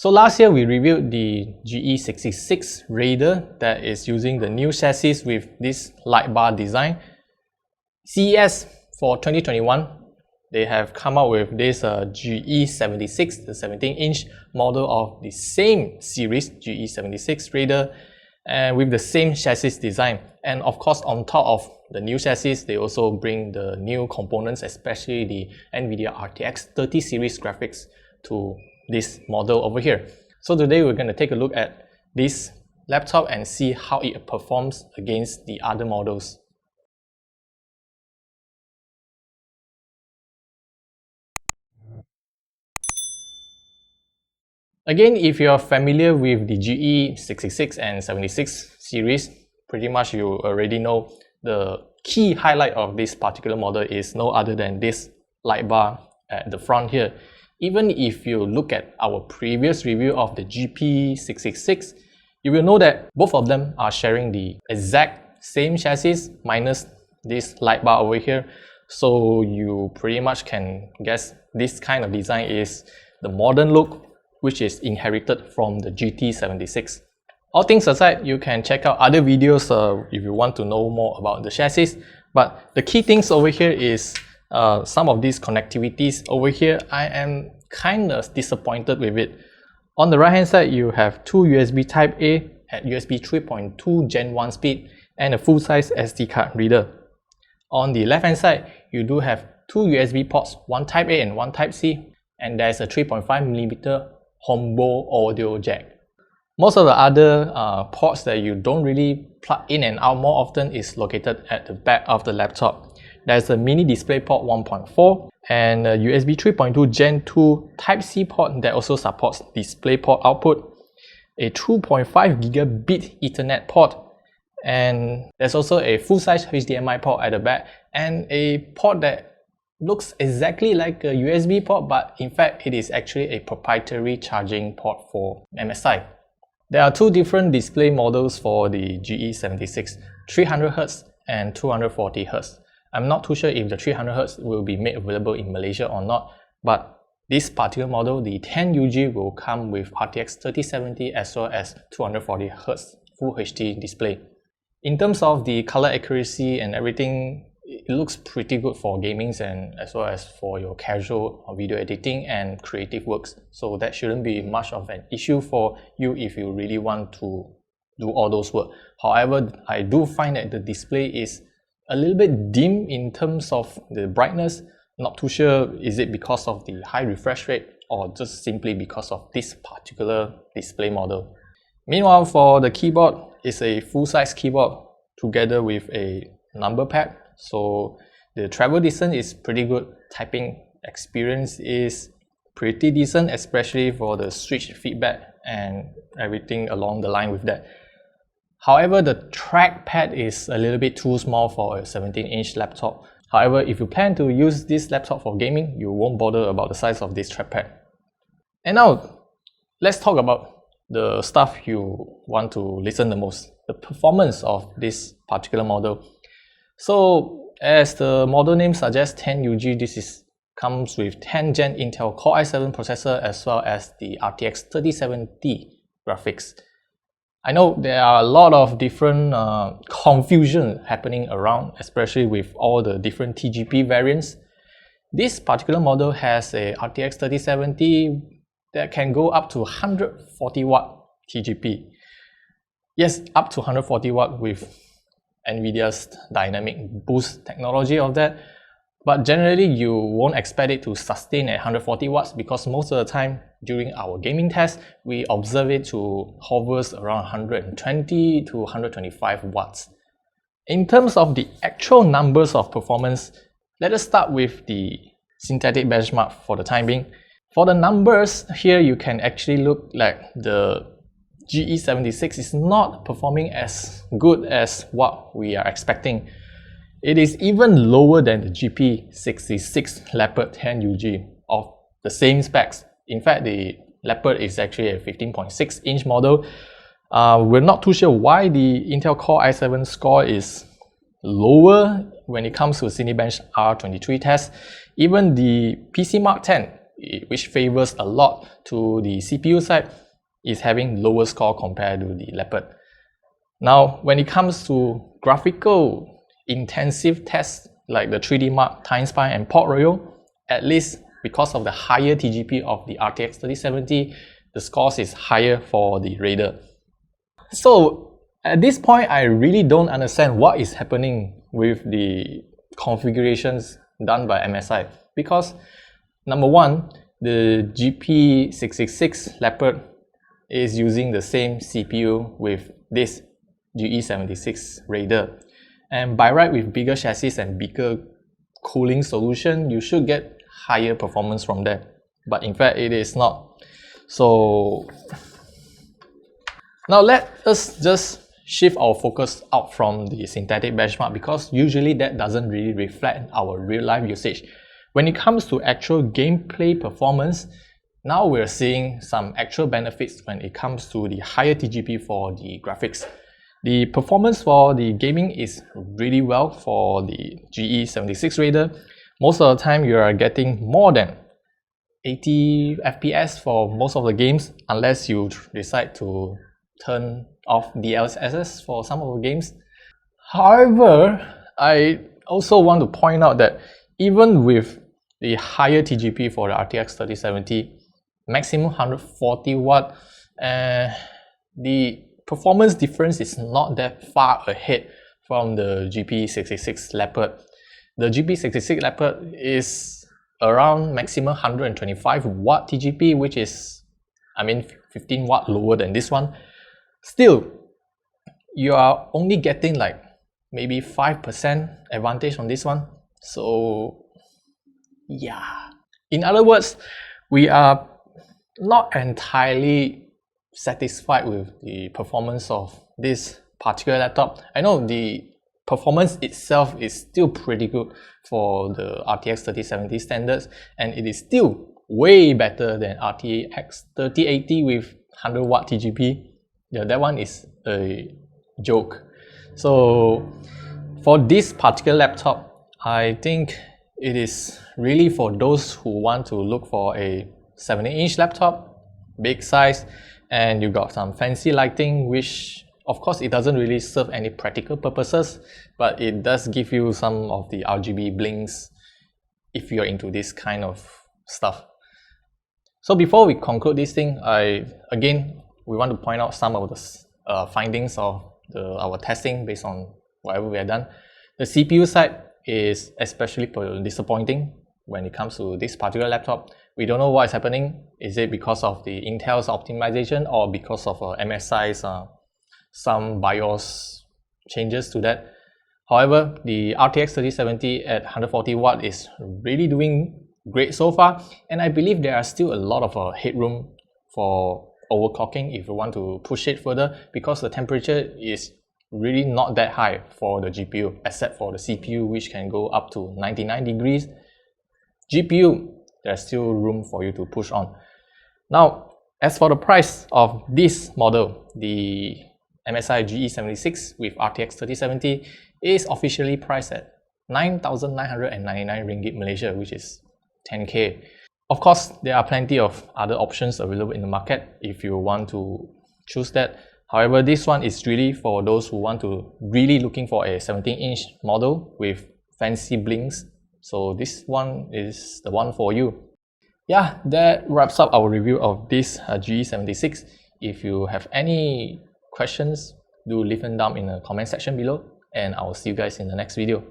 So last year we reviewed the GE76 Raider that is using the new chassis with this light bar design. CES for 2021, they have come out with this GE76, the 17-inch model of the same series, GE76 Raider, and with the same chassis design. And of course, on top of the new chassis, they also bring the new components, especially the NVIDIA RTX30 series graphics to this model over here. So today we're going to take a look at this laptop and see how it performs against the other models. Again, if you're familiar with the GE66 and 76 series, pretty much you already know the key highlight of this particular model is no other than this light bar at the front here. Even if you look at our previous review of the GP666, you will know that both of them are sharing the exact same chassis minus this light bar over here. So you pretty much can guess this kind of design is the modern look, which is inherited from the GT76. All things aside, you can check out other videos if you want to know more about the chassis. But the key things over here is some of these connectivities over here. I am kind of disappointed with it. On the right hand side, you have two USB Type A at USB 3.2 Gen 1 speed and a full-size SD card reader. On the left hand side, you do have two USB ports, one Type A and one Type C, and there's a 3.5mm combo audio jack. Most of the other ports that you don't really plug in and out more often is located at the back of the laptop. There's a mini display port 1.4 and a USB 3.2 Gen 2 Type C port that also supports DisplayPort output, a 2.5 gigabit Ethernet port, and there's also a full-size HDMI port at the back and a port that looks exactly like a USB port, but in fact it is actually a proprietary charging port for MSI. There are two different display models for the GE76, 300Hz and 240Hz. I'm not too sure if the 300Hz will be made available in Malaysia or not, but this particular model, the 10UG, will come with RTX3070 as well as 240Hz Full HD display. In terms of the color accuracy and everything, it looks pretty good for gaming and as well as for your casual video editing and creative works. So that shouldn't be much of an issue for you if you really want to do all those work. However, I do find that the display is a little bit dim in terms of the brightness. Not too sure, is it because of the high refresh rate or just simply because of this particular display model. Meanwhile, for the keyboard, it's a full-size keyboard together with a number pad. So the travel distance is pretty good. Typing experience is pretty decent, especially for the switch feedback and everything along the line with that. However, the trackpad is a little bit too small for a 17-inch laptop. However, if you plan to use this laptop for gaming, you won't bother about the size of this trackpad. And now, let's talk about the stuff you want to listen the most, the performance of this particular model. So, as the model name suggests, 10UG, this comes with 10 Gen Intel Core i7 processor as well as the RTX3070 graphics. I know there are a lot of different confusion happening around, especially with all the different TGP variants. This particular model has a RTX3070 that can go up to 140 watt TGP. Yes, up to 140 watt with NVIDIA's dynamic boost technology of that. But generally, you won't expect it to sustain at 140 watts because most of the time during our gaming test, we observe it to hovers around 120 to 125 watts. In terms of the actual numbers of performance, let us start with the synthetic benchmark for the time being. For the numbers here, you can actually look like the GE76 is not performing as good as what we are expecting. It is even lower than the GP66 Leopard 10UG of the same specs. In fact, the Leopard is actually a 15.6-inch model. We're not too sure why the Intel Core i7 score is lower when it comes to Cinebench R23 test. Even the PC Mark 10 which favors a lot to the CPU side, is having lower score compared to the Leopard. Now, when it comes to graphical intensive tests like the 3D Mark, Time Spy and Port Royal, at least because of the higher TGP of the RTX3070, the scores is higher for the Raider. So at this point, I really don't understand what is happening with the configurations done by MSI, because number one, the GP666 Leopard is using the same CPU with this GE76 Raider, and by right, with bigger chassis and bigger cooling solution, you should get higher performance from that, but in fact it is not. So now let us just shift our focus out from the synthetic benchmark, because usually that doesn't really reflect our real life usage. When it comes to actual gameplay performance, now we're seeing some actual benefits when it comes to the higher TGP for the graphics. The performance for the gaming is really well for the GE76 Raider. Most of the time you are getting more than 80 FPS for most of the games, unless you decide to turn off DLSS for some of the games. However, I also want to point out that even with the higher TGP for the RTX3070, maximum 140 watt, the performance difference is not that far ahead from the GP66 Leopard. The GP66 Leopard is around maximum 125 watt TGP, which is, 15 watt lower than this one. Still, you are only getting like maybe 5% advantage on this one. So yeah, in other words, we are not entirely satisfied with the performance of this particular laptop. I know the performance itself is still pretty good for the RTX3070 standards, and it is still way better than RTX3080 with 100 watt TGP. Yeah, that one is a joke. So for this particular laptop, I think it is really for those who want to look for a 70-inch laptop, big size, and you got some fancy lighting, which of course it doesn't really serve any practical purposes, but it does give you some of the RGB blinks if you're into this kind of stuff. So before we conclude this thing, we want to point out some of the findings of our testing based on whatever we have done. The CPU side is especially disappointing when it comes to this particular laptop. We don't know what is happening. Is it because of the Intel's optimization, or because of MSI's some BIOS changes to that? However, the RTX3070 at 140 watt is really doing great so far, and I believe there are still a lot of headroom for overclocking if you want to push it further, because the temperature is really not that high for the GPU, except for the CPU, which can go up to 99 degrees. GPU, there's still room for you to push on. Now, as for the price of this model, the MSI GE76 with RTX3070 is officially priced at 9,999 ringgit Malaysia, which is 10k. Of course, there are plenty of other options available in the market if you want to choose that. However, this one is really for those who want to really looking for a 17-inch model with fancy blinks. So this one is the one for you. Yeah, that wraps up our review of this GE76. If you have any questions, do leave them down in the comment section below, and I'll see you guys in the next video.